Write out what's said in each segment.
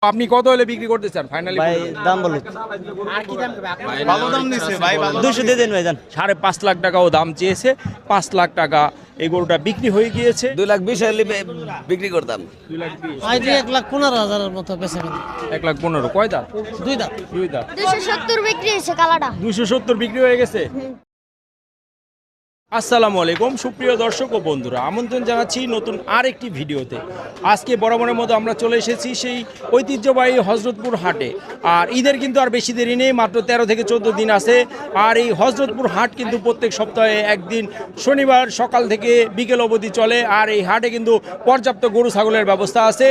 আপনি কত হলে বিক্রি করতে চান ফাইনালি? ভাই দাম বলুন। আর কি দাম করবে? ভালো দাম দিছে ভাই, ভালো 200 দিয়ে দেন ভাই যান। 5.5 লাখ টাকাও দাম চেয়েছে। 5 লাখ টাকা এই গরুটা বিক্রি হয়ে গিয়েছে। 2,20,000 হলে বিক্রি করতাম। 2,20,000 আই যে 1,15,000 মতো বেচে গেল। 1,15,000 কয় দাঁত? দুই দাম। দুই দাঁত। 270 বিক্রি হয়েছে কালাটা। 270 বিক্রি হয়ে গেছে। আসসালামু আলাইকুম সুপ্রিয় দর্শক ও বন্ধুরা, আমন্ত্রণ জানাচ্ছি নতুন আরেকটি ভিডিওতে। আজকে বরাবরের মতো আমরা চলে এসেছি সেই ঐতিহ্যবাহী হযরতপুর হাটে। আর ঈদের কিন্তু আর বেশি দেরি নেই, মাত্র 13 থেকে 14 দিন আছে। আর এই হযরতপুর হাট কিন্তু প্রত্যেক সপ্তাহে একদিন শনিবার সকাল থেকে বিকেল অবধি চলে। আর এই হাটে কিন্তু পর্যাপ্ত গরু ছাগলের ব্যবস্থা আছে,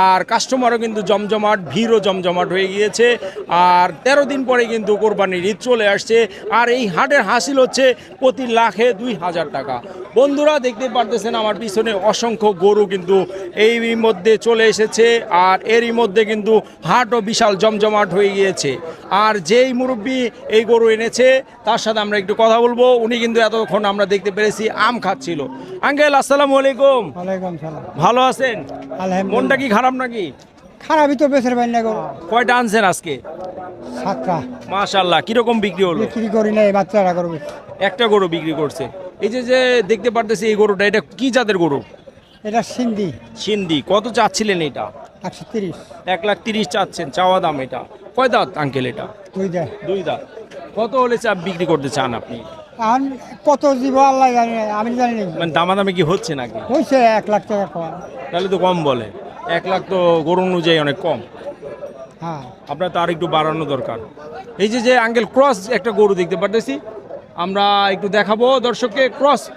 আর কাস্টমারও কিন্তু জমজমাট, ভিড়ও জমজমাট হয়ে গিয়েছে। আর 13 দিন পরে কিন্তু কোরবানির ঈদ চলে আসছে। আর এই হাটের হাসিল হচ্ছে প্রতি লাখে 2,000 টাকা। বন্ধুরা দেখতে পারতেছেন আমার পিছনে অসংখ্য গরু কিন্তু এই মধ্যে চলে এসেছে। আর এরই মধ্যে কিন্তু হাটও বিশাল জমজমাট হয়ে গিয়েছে। আর যেই মুরব্বী এই গরু এনেছে তার সাথে আমরা একটু কথা বলবো। উনি কিন্তু এতক্ষণ আমরা দেখতে পেরেছি আম খাচ্ছিল। আঙ্কেল আসসালামু আলাইকুম। ওয়ালাইকুম সালাম। ভালো আছেন? আলহামদুলিল্লাহ। মনটা কি খারাপ নাকি? খারাপই তো বেচের বাইন না গো। কয়টা আনছেন আজকে? 7টা মাশাআল্লাহ, কিরকম বিক্রি হলো? বিক্রি করি নাই, বাচ্চারা করবে। একটা গরু বিক্রি করছে। এই যে দেখতে পারতেছি এই গরুটা, এটা কি জাতের গরু? এটা সিন্ধি সিন্ধি। কত চাচ্ছিলেন এটা? 130। 1,30,000 চাচ্ছেন চাওয়া দাম। এটা কয় দাঁত আঙ্কেল? এটা দুই দেয়। দুই দাঁত। কত হলে চা বিক্রি করতে চান আপনি? এখন কত জীব আল্লাহ জানি না, আমি জানি না। মানে দামাদামি কি হচ্ছে নাকি? হয়েছে 1 লাখ টাকা কম। তাহলে তো কম বলে। 1 লাখ তো গরু অনুযায়ী অনেক কম। হ্যাঁ, আপনার তো আর একটু বাড়ানো দরকার। এই যে আঙ্কেল ক্রস একটা গরু দেখতে পারতেছি, আমরা একটু দেখাবো দর্শককে।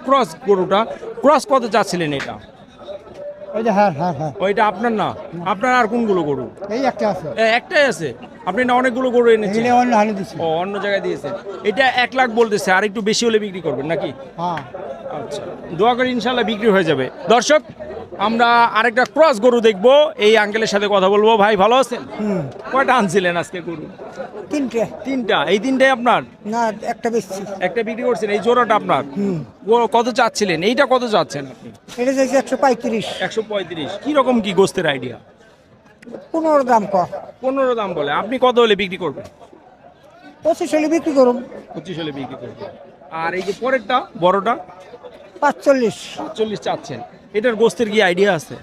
ক্রস গরুটা, ক্রস কত চাচ্ছিলেন এটা? ওই যে হ্যাঁ হ্যাঁ হ্যাঁ, ওইটা আপনার না? আপনার আর কোনগুলো গরু? এই একটা আছে। একটাই আছে? আপনি না অনেকগুলো গরু এনেছেন? এগুলো অন্য হানি দিছি। ও, অন্য জায়গায় দিয়েছেন। এটা 1 লাখ বলতেছে, আর একটু বেশি হলে বিক্রি করবেন নাকি? হ্যাঁ, আচ্ছা, দোয়া করি ইনশাল্লাহ বিক্রি হয়ে যাবে। দর্শক, আমরা আরেকটা ক্রস গরু দেখবো। এই আঙ্কেলের সাথে কথা বলবো। ভাই ভালো আছেন? কয়টা আনছিলেন আজকে গরু? 3টে। 3টা। এই 3টাই আপনার? না, একটা বেচছি। একটা বিক্রি করছেন। এই জোড়াটা আপনার? কত চাচ্ছিলেন? এইটা কত চাচ্ছেন আপনি? এটা চাইছি 135। 135। কি রকম কি গোস্তের আইডিয়া? 15 দাম কম। 15 দাম বলে। আপনি কত হলে বিক্রি করবেন? 25 হলে বিক্রি করুন। 25 হলে বিক্রি করবেন। আর এই যে পরেরটা বড়টা? 45। 45 চাচ্ছেন। এটার গোস্তের কি আইডিয়া আছে?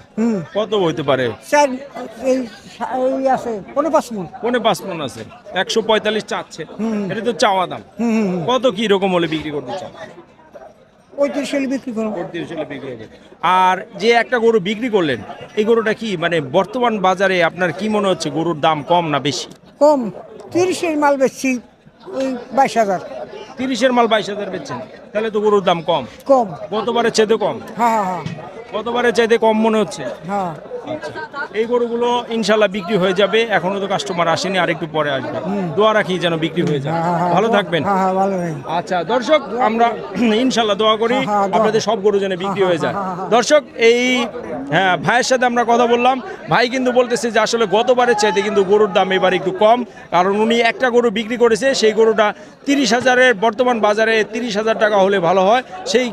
কত হইতে পারে? এই আছে 5 মণ। 5 মণ আছে। 145 চাচ্ছে। এটা তো চাওয়া দাম। কত কি রকম হলে বিক্রি করতে চান? 35 হলে বিক্রি করুন। 35 হলে বিক্রি হবে। আর যে একটা গরু বিক্রি করলেন, এই গরুটা কি মানে বর্তমান বাজারে আপনার কি মনে হচ্ছে, গরুর দাম কম না বেশি? কম। 30-এর মাল বেচছি ওই 22,000। 30-এর মাল 22,000 বেচছেন, তাহলে তো গরুর দাম কম। কম। গতবারের চাইতে কম? হ্যাঁ হ্যাঁ গতবারের চাইতে কম মনে হচ্ছে। হ্যাঁ। এই গরুগুলো ইনশাল্লাহ বিক্রি হয়ে যাবে। এখনো তো কাস্টমার আসেনি, আরেকটু পরে আসবে। দোয়া রাখি যেন বিক্রি হয়ে যায়। ভালো থাকবেন। হ্যাঁ হ্যাঁ, ভালো নেই। আচ্ছা দর্শক, আমরা ইনশাল্লাহ দোয়া করি হ্যাঁ, দোয়া। আপনাদের সব গরু যেন বিক্রি হয়ে যায়। দর্শক, এই ভাইয়ের সাথে আমরা কথা বললাম। ভাই কিন্তু বলতেছে যে আসলে গতবারের চাইতে কিন্তু গরুর দাম এবার একটু কম, কারণ উনি একটা গরু বিক্রি করেছে। সেই গরুটা 30,000-এর, বর্তমান বাজারে 30,000 টাকা হলে ভালো হয়। সেই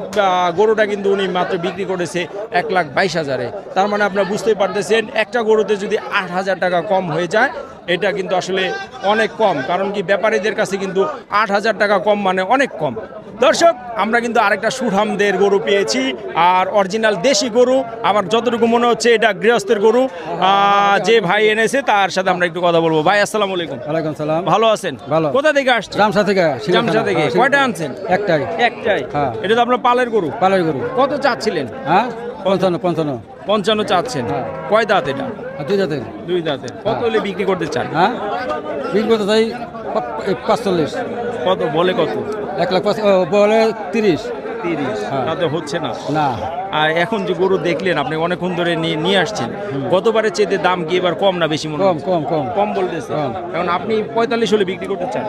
গরুটা কিন্তু উনি মাত্র বিক্রি করেছে 1,22,000-এ। তার মানে আপনারা বুঝতেই পারতেছেন, একটা গরুতে যদি 8,000 টাকা কম হয়ে যায়, এটা কিন্তু আসলে অনেক কম। কারণ কি, ব্যাপারীদের কাছে কিন্তু 8,000 টাকা কম মানে অনেক কম। দর্শক, আমরা কিন্তু আরেকটা সুঠামদের গরু পেয়েছি, আর অরিজিনাল দেশি গরু। আমার যতটুকু মনে হচ্ছে এটা গৃহস্থের গরু। যে ভাই এনেছে তার সাথে আমরা একটু কথা বলবো। ভাই আসসালামু আলাইকুম। ওয়ালাইকুম সালাম। ভালো আছেন? ভালো। কোথা থেকে আসছেন? জামসা থেকে। জামসা থেকে। কয়টা আনছেন? একটাই। একটাই? হ্যাঁ। এটা তো আপনার পালের গরু। পালের গরু। কত চাচ্ছিলেন? হ্যাঁ, 55। 55 চাচ্ছেন। হ্যাঁ। কয় দাঁত এটা? আর 2 জাতের। 2 দাঁতের। কত হলে বিক্রি করতে চান? হ্যাঁ, বিক্রি করতে চাই 45। কত বলে? কত? 1 লাখ বলে 30। 30। হ্যাঁ। তাতে হচ্ছে না। না, আর এখন যে গরু দেখলেন আপনি, অনেকক্ষণ ধরে নিয়ে আসছেন, গতবারের চেয়ে দাম কি এবার কম না বেশি মনে কম হচ্ছে? কম কম। কম বলতেছে। কম। এখন আপনি 45 হলে বিক্রি করতে চান?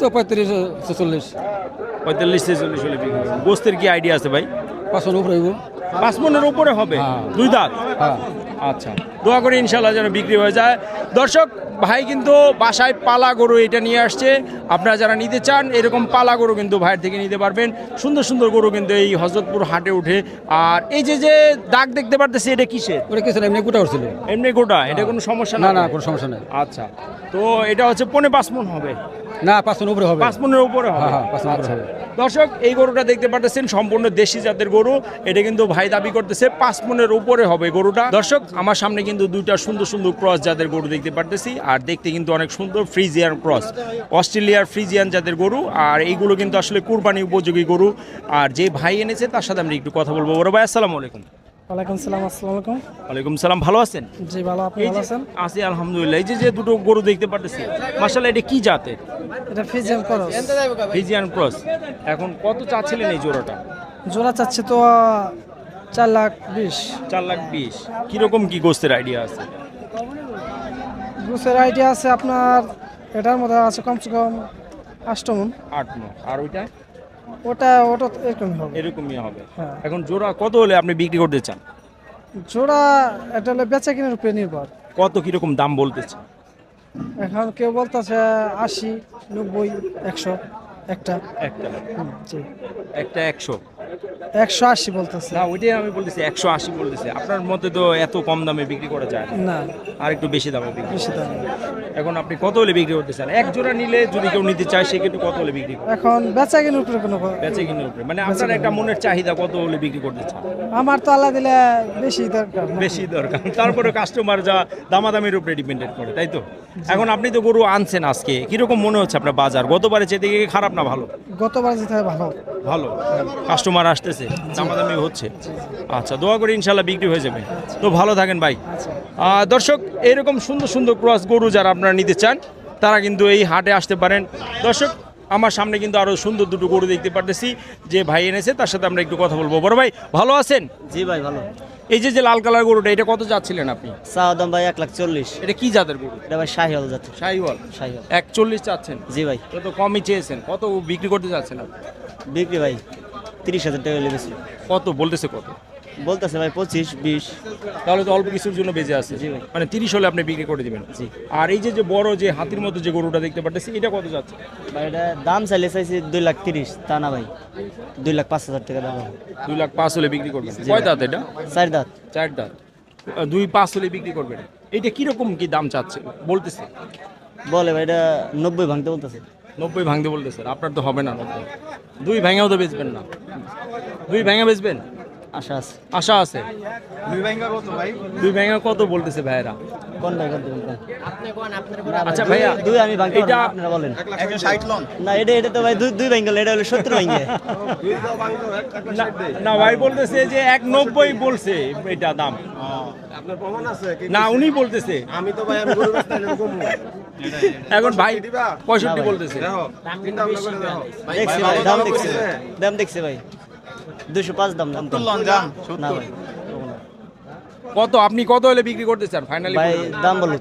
তো 35-40। 45-46 হলে বিক্রি করবেন। গোস্তের কি আইডিয়া আছে ভাই? 5 মণ উপরে হইব। 5 মণের উপরে হবে? হ্যাঁ। 2 দাঁত? হ্যাঁ। আচ্ছা, দোয়া করি ইনশাল্লাহ যেন বিক্রি হয়ে যায়। দর্শক, ভাই কিন্তু বাসায় পালা গরু এটা নিয়ে আসছে। আপনারা যারা নিতে চান এরকম পালা গরু কিন্তু ভাইয়ের থেকে নিতে পারবেন। সুন্দর সুন্দর গরু কিন্তু এই হযরতপুর হাটে উঠে। আর এই যে যে দাগ দেখতে পারতেছি, এটা কিসের? ওটা কিছু না, এমনি গোটা উঠছিল। এমনি গোটা, এটা কোনো সমস্যা না না? না, কোনো সমস্যা নেই। আচ্ছা, তো এটা হচ্ছে 5.5 মণ হবে? না, 5 মণ উপরে হবে। 5 মণের উপরে হবে। হ্যাঁ, 5 মণ উপরে আচ্ছা। হবে। দর্শক, এই গরুটা দেখতে পাচ্ছেন সম্পূর্ণ দেশি জাতের গরু। এটা কিন্তু ভাই দাবি করতেছে 5 মণের উপরে হবে গরুটা। দর্শক, আমার সামনে কিন্তু দুইটা সুন্দর সুন্দর ক্রস জাতের গরু দেখতে পারতেছি। আর দেখতে কিন্তু অনেক সুন্দর ফ্রিজিয়ান ক্রস, অস্ট্রেলিয়ার ফ্রিজিয়ান জাতের গরু। আর এইগুলো কিন্তু আসলে কুরবানি উপযোগী গরু। আর যে ভাই এনেছে তার সাথে আমরা একটু কথা বলবো। বড় ভাই, আসসালামু আলাইকুম। ওয়ালাইকুম সালাম, আসসালামু আলাইকুম। ওয়ালাইকুম সালাম, ভালো আছেন? জি ভালো, আপনি এই ভালো যে আছেন? আছি আলহামদুলিল্লাহ। এই যে যে দুটো গরু দেখতে পারতেছি, মাশাআল্লাহ, এটা কি জাতের? এটা ফিজিয়ান ক্রস। Friesian cross. এখন কত চাচ্ছিলেন এই জোড়াটা? জোড়া চাচ্ছে তো 4,20,000। 4,20,000। কিরকম কি গোস্তের আইডিয়া আছে? গুছের আইডিয়া আছে আপনার, এটার মধ্যে আছে কমসে কম 8 মণ। 8 মণ। আর ওইটা ওটা এরকমই হবে। এরকমই হবে। হ্যাঁ। এখন জোড়া কত হলে আপনি বিক্রি করতে চান? জোড়া এটা হলে বেচা কিনার উপরে নির্ভর। কত কিরকম দাম বলতেছে? এখন কেউ বলতেছে 80, 90, 100 একটা। একটা জি, একটা 100? 180 বলতেছে। না, ওইটাই আমি বলতেছি, 180 বলতেছে। আপনার মতে তো এত কম দামে বিক্রি করা যায় না, না, আর একটু বেশি দামে বিক্রি। বেশি দাম। এখন আপনি কত হলে বিক্রি করতে চান? এক জোড়া নিলে যদি কেউ নিতে চায় সেক্ষেত্রে কত হলে বিক্রি করবে? এখন বেচা কিনার উপরে কোনো বেচে কিনে উপরে, মানে আপনার একটা মনের চাহিদা কত হলে বিক্রি করতে চান? আমার তো আল্লাহ দিলে বেশি দরকার না। বেশি দরকার, তারপরে কাস্টমার যা দামাদামির উপরে ডিপেন্ডেন্ট করে, তাই তো? এখন আপনি তো গরু আনছেন আজকে, কিরকম মনে হচ্ছে আপনার বাজার? গতবারে চেয়ে দেখে খারাপ না ভালো? গতবার যেতে হয় ভালো। ভালো, কাস্টমার আসতেছে, দামাদামি হচ্ছে। আচ্ছা, দোয়া করি ইনশাল্লাহ বিক্রি হয়ে যাবে। তো ভালো থাকেন ভাই। দর্শক, এরকম সুন্দর সুন্দর ক্রস গরু যারা আপনারা নিতে চান তারা কিন্তু এই হাটে আসতে পারেন। দর্শক, আমার সামনে কিন্তু আরো সুন্দর দুটো গরু দেখতে পারতেছি, যে ভাই এনেছে তার সাথে আমরা একটু কথা বলবো। বড় ভাই, ভালো আছেন? জি ভাই ভালো। এই যে যে লাল কালার গরুটা, এটা কত যাচ্ছিলেন আপনি? চাওয়া দাম ভাই 1,40,000। এটা কি জাতের গরু? এটা ভাই শাহিওয়াল জাতের। শাহিওয়াল। শাহিওয়াল। 140 চাচ্ছেন? জি ভাই। তো কমই চেয়েছেন, কত বিক্রি করতে চাচ্ছেন আপনি? বিক্রি ভাই 30,000 টাকা লেগেছে। কত বলতেছে? কত বলতেছে ভাই 25, 20। তাহলে তো অল্প কিছুর জন্য বেঁচে আছে। জি ভাই। মানে 30 হলে আপনি বিক্রি করে দিবেন? জি। আর এই যে যে বড় যে হাতির মতো যে গরুটা দেখতে পাচ্ছি, এটা কত যাচ্ছে? ভাই এটা দাম চাইছি 2,30,000, তা না ভাই 2,05,000 টাকা দাম হবে। 2,05,000 হলে বিক্রি করবেন? কয় দাঁত এটা? 4 দাঁত। 4 দাঁত। 2,05,000 হলে বিক্রি করবেন। এইটা কিরকম কি দাম চাচ্ছে বলতেছে? বলে ভাই এটা 90 ভাঙতে বলতেছে। 90 ভাঙতে বলতেছে। আপনার তো হবে না 90। 2 ভেঙেও তো বেচবেন না? 2 ভেঙে বেচবেন? আশা আছে। আশা আছে। 2 ভেঙে কত বলতেছে ভাইয়েরা? কোন ভাই কোন বলতেন? আচ্ছা ভাইয়া, দুই আমি ভাঙতে পারবো এটা না, আপনারা বলেন। 160 লন না, এটা তো ভাই দুই ভাঙল, এটা হলো 70 ভাঙে। না ভাই বলতেছে যে 190 বলছে এটা দাম। আপনার প্রমাণ আছে? না, উনি বলতেছে। আমি তো ভাই আমি গরু বেচতে এরকম এখন ভাই 65 বলতেছে। দেখো চিন্তা ভাবনা করে দেখো দেখছি ভাই, দাম দেখছি ভাই 205 দাম। না ভাই কত আপনি কত হলে বিক্রি করতে চান ফাইনালি? ভাই দাম বলুন।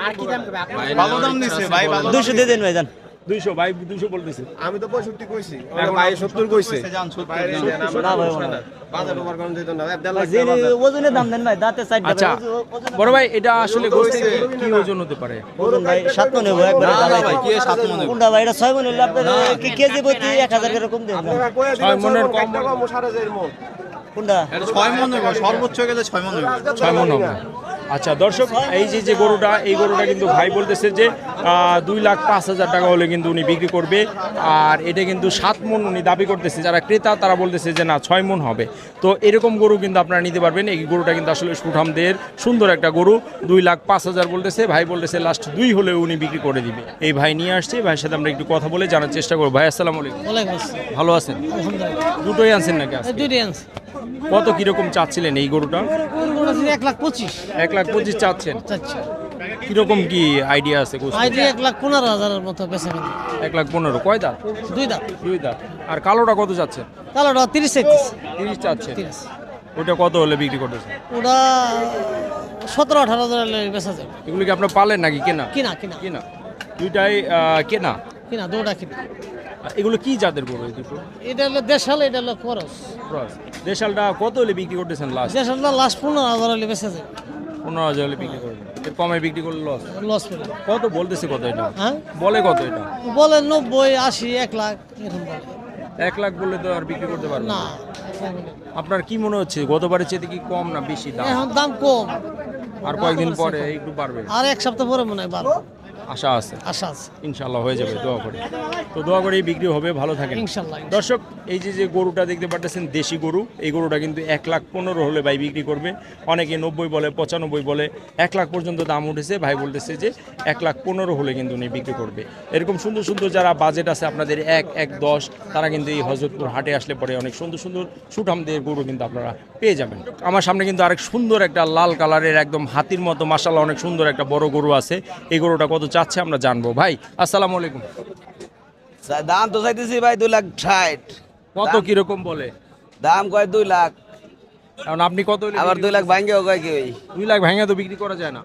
আর কি দাম করবে আপনি? ভালো দাম নিছে ভাই, ভালো 200 দিয়ে দেন ভাই, দেন। 200 ভাই, 200 বলতেছে। আমি তো 65 কইছি ভাই 70 কইছে না ভাই ওনা না। বাজার ওভার কোন দিত না 1.5 ভাই লাখ যে টাকা বাজার। ওজনে দাম দেন ভাই, দাঁতে সাইড আচ্ছা বড় ভাই, এটা আসলে গোস্তে কি ওজন হতে পারে? ওজন ভাই 7 মণ হবে একবারে দাম ভাই। কি 7 মণ হবে? কোনটা ভাই এটা 6 মণ হলে আপনার কেজি প্রতি 1000 করে কম দেন। আপনারা কইয়া দিবেন 6 মণের কম? একটা কম 4.5 মণ। কোনটা? এটা 6 মণ হবে, সর্বোচ্চ গেলে 6 মণ হবে। 6 মণ হবে। আচ্ছা দর্শক, এই যে যে গরুটা, এই গরুটা কিন্তু ভাই বলতেছে যে 2,05,000 টাকা হলে কিন্তু উনি বিক্রি করবে। আর এটা কিন্তু 7 মণ উনি দাবি করতেছে। যারা ক্রেতা তারা বলতেছে যে না 6 মণ হবে। তো এরকম গরু কিন্তু আপনারা নিতে পারবেন। এই গরুটা কিন্তু আসলে সুঠামদের সুন্দর একটা গরু। 2,05,000 বলতেছে, ভাই বলতেছে লাস্ট 2 হলে উনি বিক্রি করে দিবে। এই ভাই নিয়ে আসছে, ভাইয়ের সাথে আমরা একটু কথা বলে জানার চেষ্টা করবো। ভাই আসসালামু আলাইকুম। ওয়ালাইকুম আসসালাম। ভালো আছেন? আলহামদুলিল্লাহ। দুটোই আনছেন নাকি আজকে? দুইটাই আনছি। কত কিরকম চাচ্ছিলেন এই গরুটা? গরুগুলো আছে 1,25,000 1,25,000 চাচ্ছেন। চাচ্ছি। কিরকম কি আইডিয়া আছে? আইডিয়া 1,15,000 মতো বেচা কিনা। 1,15,000। কয় দাঁত? 2 দাঁত। 2 দাঁত। আর কালোটা কত যাচ্ছেন? কালোটা 30 30 চাচ্ছেন। 30। ওটা কত হলে বিক্রি করতেছেন? ওটা 17-18,000 হলে বেচা যাবে। এগুলো কি আপনার পালেন নাকি কেনা? কিনা কিনা কেনা। দুইটাই কেনা। কিনা, দুটা কিনা। আর এগুলো কি জাতের গরু এই দুটো? এটা হলো দেশাল, এটা হলো খরচ। ক্রস। দেশালটা কত হলে বিক্রি করতেছেন লাস্ট? দেশালটা লাস্ট 15,000 হলে বেচা যাবে। 15,000 হলে বিক্রি করবেন, এর কমে বিক্রি করলে লস। লস করে কত বলতেছে কত এটা? হ্যাঁ বলে কত এটা? বলে 90 80 1 লাখ এরকম বলে 1 লাখ বললে তো আর বিক্রি করতে পারবেন না না। আপনার কি মনে হচ্ছে গতবারের চেয়ে কি কম না বেশি দাম? এখন দাম কম আর কয়েকদিন পরে একটু বাড়বে, আর এক সপ্তাহ পরে মনে হয় বাড়বে আশা আছে। আশা আছে ইনশাল্লাহ হয়ে যাবে, দোয়া করি। তো দোয়া করি বিক্রি হবে, ভালো থাকেন ইনশাল্লাহ। দর্শক। এই যে যে গরুটা দেখতে পাচ্ছেন দেশি গরু, এই গরুটা কিন্তু 1,15,000 হলে ভাই বিক্রি করবে। অনেকে 90 বলে, 95 বলে, 1 লাখ পর্যন্ত দাম উঠেছে। ভাই বলতেছে যে 1,15,000 হলে কিন্তু উনি বিক্রি করবে। এরকম সুন্দর সুন্দর যারা বাজেট আছে আপনাদের 1-10, তারা কিন্তু এই হযরতপুর হাটে আসলে পরে অনেক সুন্দর সুন্দর সুঠামদের গরু কিন্তু আপনারা পেয়ে যাবেন। আমার সামনে কিন্তু আরেক সুন্দর একটা লাল কালারের একদম হাতির মতো মাশাআল্লাহ অনেক সুন্দর একটা বড় গরু আছে। এই গরুটা কত চাচ্ছে আমরা জানবো। ভাই আসসালামু আলাইকুম। দাম তো চাইতেছি ভাই 2,60,000। কত কিরকম বলে? দাম কয় 2 লাখ, এখন আপনি কত হলে আবার 2 লাখ ভাঙ্গেও কয় কি ওই 2 লাখ ভাঙা তো বিক্রি করা যায় না।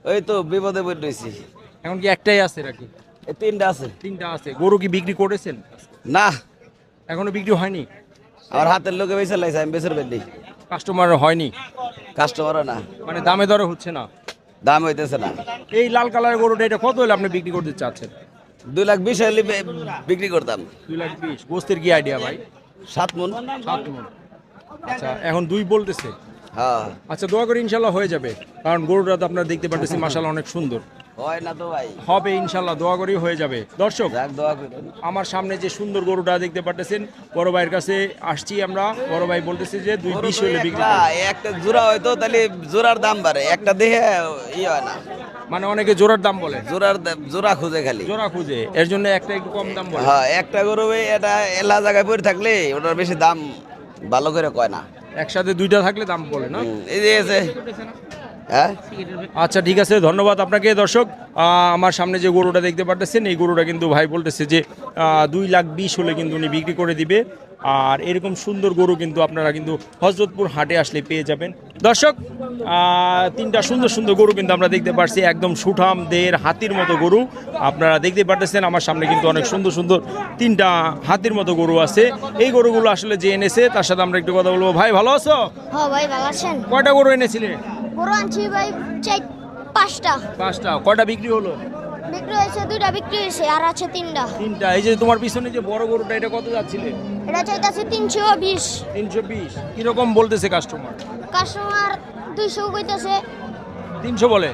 ওই তো বিপদে পড়ে রয়েছি। এখন কি একটাই আছে নাকি? এই 3টা আছে। 3টা আছে। গরু কি বিক্রি করেছেন? না, এখনো বিক্রি হয়নি। আমার হাতের লোকে বেঁচে লাইছে, আমি বেচের বেদি। কাস্টমার হয়নি, কাস্টমারও না, মানে দামে দরে হচ্ছে না। দাম হইতেছে না। এই লাল কালারের গরুটা এটা কত হলে আপনি বিক্রি করতে চাচ্ছেন? 2,20,000 হলে বিক্রি করতাম। 2,20,000। গোস্তের কি আইডিয়া ভাই? 7 মণ। 7 মণ। আচ্ছা, এখন 2 বলতেছে। হ্যাঁ, আচ্ছা, দোয়া করি ইনশাল্লাহ হয়ে যাবে, কারণ গরুটা তো আপনারা দেখতে পাচ্ছেন মাশাআল্লাহ অনেক সুন্দর। হয় না তো ভাই, হবে ইনশাল্লাহ, দোয়া করি হয়ে যাবে। দর্শক, যাক দোয়া করুন। আমার সামনে যে সুন্দর গরুটা দেখতে পাচ্ছেন, বড় ভাইয়ের কাছে আসছি আমরা। বড় ভাই বলতেছে যে 2,20,000 হলে বিক্রি করবে। একটা জোড়া হয়তো তাহলে জোড়ার দাম বাড়ে, একটা দেহে হয় না। মানে অনেকে জোড়ার দাম বলে, জোড়া খুঁজে খালি, জোড়া খুঁজে, এর জন্য একটা একটু কম দাম বলে। হ্যাঁ, একটা গরু এটা এলা জায়গায় পড়ে থাকলে ওটার বেশি দাম ভালো করে কয় না। একসাথে 2টা থাকলে দাম বলে না। এই যে আছে। হ্যাঁ, আচ্ছা ঠিক আছে, ধন্যবাদ আপনাকে। দর্শক, আমার সামনে যে গরুটা দেখতে পাচ্ছেন, এই গরুটা কিন্তু ভাই বলতেছে যে 2,20,000 হলে কিন্তু উনি বিক্রি করে দিবে। আর এরকম সুন্দর গরু কিন্তু আপনারা কিন্তু হযরতপুর হাটে আসলে পেয়ে যাবেন। দর্শক, 3টা সুন্দর সুন্দর গরু কিন্তু আমরা দেখতে পাচ্ছি, একদম সুঠাম দেহের হাতির মতো গরু আপনারা দেখতে পাচ্ছেন। আমার সামনে কিন্তু অনেক সুন্দর সুন্দর 3টা হাতির মতো গরু আছে। এই গরুগুলো আসলে যে এনেছে তার সাথে আমরা একটু কথা বলবো। ভাই ভালো আছো? হ্যাঁ ভাই ভালো আছেন? কয়টা গরু এনেছিলে? গরু আনছি ভাই 5টা। 5টা। কয়টা বিক্রি হলো? বিক্রি হয়েছে 2টা, বিক্রি হয়েছে আর আছে 3টা। 3টা। এই যে তোমার পিছনে যে বড় গরুটা, এটা কত যাচ্ছিলে? এটা চাইতাছে 320। 320। কিরকম বলতেছে কাস্টমার? কাস্টমার 200 কইতাছে। 300 বলে?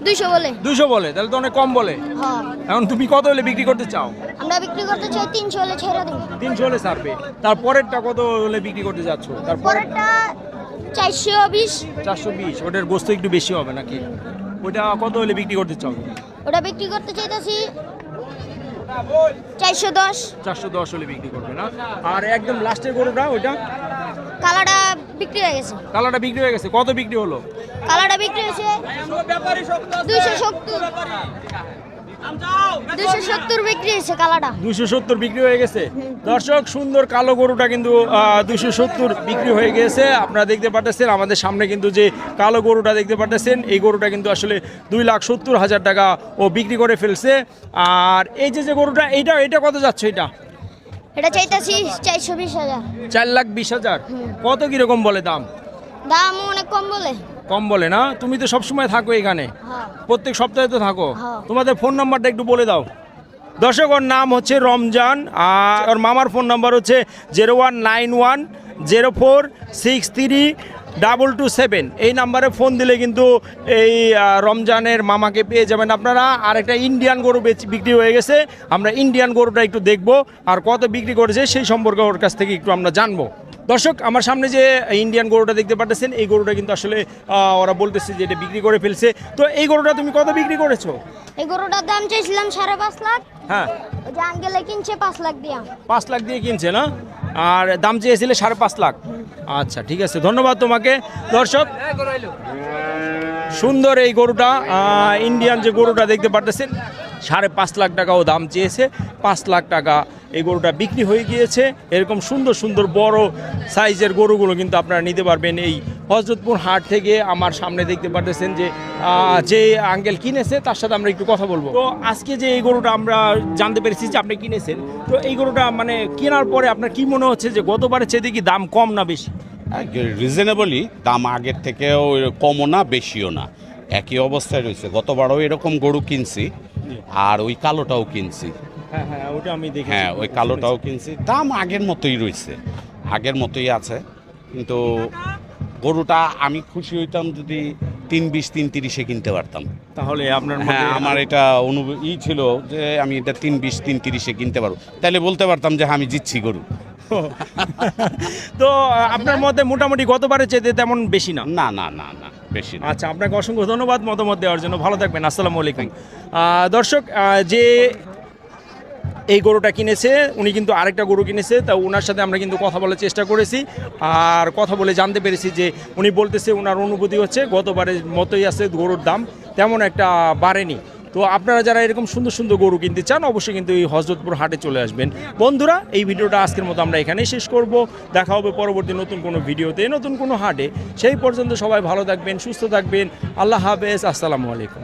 200 বলে। 200 বলে, তাহলে তো অনেক কম বলে। হ্যাঁ, এখন তুমি কত হলে বিক্রি করতে চাও? আমরা বিক্রি করতে চাই 300 হলে ছেড়ে দেব। 300 হলে ছাড়বে। তারপরেরটা কত হলে বিক্রি করতে যাচ্ছ? পরেরটা 420। 420। ওটার গোস্ত একটু বেশি হবে নাকি? ওটা কত হলে বিক্রি করতে চাও? ওটা বিক্রি করতে চাইতাছি 410। 410 হলে বিক্রি করবে না? আর একদম লাস্টের গরুটা, ওইটা কালাটা বিক্রি হয়ে গেছে। কালারটা বিক্রি হয়ে গেছে। কত বিক্রি হলো? কালাটা বিক্রি হয়েছে 270। 270 বিক্রি হয়েছে কালাটা। 270 বিক্রি হয়ে গেছে। দর্শক, সুন্দর কালো গরুটা কিন্তু 270 বিক্রি হয়ে গেছে। আপনারা দেখতে পাচ্ছেন আমাদের সামনে কিন্তু যে কালো গরুটা দেখতে পাচ্ছেন, এই গরুটা কিন্তু আসলে 2,70,000 টাকা ও বিক্রি করে ফেলছে। আর এই যে যে গরুটা, এটা কত যাচ্ছে? এটা চাইতাছি 420,000। 4,20,000। কত কিরকম বলে দাম? দাম অনেক কম বলে। কম বলে না? তুমি তো সবসময় থাকো এখানে, হ্যাঁ। প্রত্যেক সপ্তাহে তো থাকো। হ্যাঁ। তোমাদের ফোন নাম্বারটা একটু বলে দাও। দর্শক, ওর নাম হচ্ছে রমজান, আর ওর মামার ফোন নাম্বার হচ্ছে 019104632227। এই নাম্বারে ফোন দিলে কিন্তু এই রমজানের মামাকে পেয়ে যাবেন আপনারা। আর একটা ইন্ডিয়ান গরু বিক্রি হয়ে গেছে, আমরা ইন্ডিয়ান গরুটা একটু দেখবো আর কত বিক্রি করেছে সেই সম্পর্কে ওর কাছ থেকে একটু আমরা জানবো। দর্শক, আমার সামনে যে ইন্ডিয়ান গরুটা দেখতে পাচ্ছেন, এই গরুটা কিন্তু আসলে ওরা বলতেছে যে এটা বিক্রি করে ফেলছে। তো এই গরুটা তুমি কত বিক্রি করেছো? এই গরুটার দাম চাইছিলাম 5.5 লাখ। হ্যাঁ, ওই যে আঙ্কেলে কিনছে 5 লাখ দিয়া। 5 লাখ দিয়ে কিনছে না? আর দাম চেয়েছিলে 5.5 লাখ। আচ্ছা ঠিক আছে, ধন্যবাদ তোমাকে। দর্শক, সুন্দর এই গরুটা, ইন্ডিয়ান যে গরুটা দেখতে পাচ্ছেন, 5.5 লাখ টাকাও দাম চেয়েছে। 5 লাখ টাকা এই গরুটা বিক্রি হয়ে গিয়েছে। এরকম সুন্দর সুন্দর বড় সাইজের গরুগুলো কিন্তু আপনারা নিতে পারবেন এই হযরতপুর হাট থেকে। আমার সামনে দেখতে পাচ্ছেন যে আঙ্কেল কিনেছে, তার সাথে আমরা একটু কথা বলবো। তো আজকে যে এই গরুটা আমরা জানতে পেরেছি যে আপনি কিনেছেন, তো এই গরুটা মানে কেনার পরে আপনার কি মনে হচ্ছে যে গতবারের চেয়ে কি দাম কম না বেশি? রিজনেবলই দাম আগের থেকেও কমও না বেশিও না, একই অবস্থায় রয়েছে। গতবারও এরকম গরু কিনছি, আর ওই কালোটাও কিনছি। হ্যাঁ হ্যাঁ, ওটা আমি দেখি। হ্যাঁ, ওই কালোটাও কিনছি, দাম আগের মতোই রয়েছে, আগের মতোই আছে। কিন্তু গরুটা আমি খুশি হইতাম যদি 320 330-এ কিনতে পারতাম। তাহলে আপনার হ্যাঁ, মতে- আমার এটা ছিল যে আমি এটা 320 330-এ কিনতে পারবো, তাহলে বলতে পারতাম যে আমি জিতছি গরু। তো আপনার মতে মোটামুটি গতবারের চেয়ে তেমন বেশি না? না না না না, বেশি না। আচ্ছা, আপনাকে অসংখ্য ধন্যবাদ মতামত দেওয়ার জন্য। ভালো থাকবেন। আসসালামু আলাইকুম। দর্শক, যে এই গরুটা কিনেছে উনি কিন্তু আরেকটা গরু কিনেছে, তা ওনার সাথে আমরা কিন্তু কথা বলার চেষ্টা করেছি, আর কথা বলে জানতে পেরেছি যে উনি বলতেছে ওনার অনুভূতি হচ্ছে গতবারের মতোই আছে, গরুর দাম তেমন একটা বাড়েনি। তো আপনারা যারা এরকম সুন্দর সুন্দর গরু কিনতে চান অবশ্যই কিন্তু এই হযরতপুর হাটে চলে আসবেন। বন্ধুরা, এই ভিডিওটা আজকের মতো আমরা এখানেই শেষ করব। দেখা হবে পরবর্তী নতুন কোনো ভিডিওতে, নতুন কোনো হাটে। সেই পর্যন্ত সবাই ভালো থাকবেন, সুস্থ থাকবেন। আল্লাহ হাফেজ। আসসালামু আলাইকুম।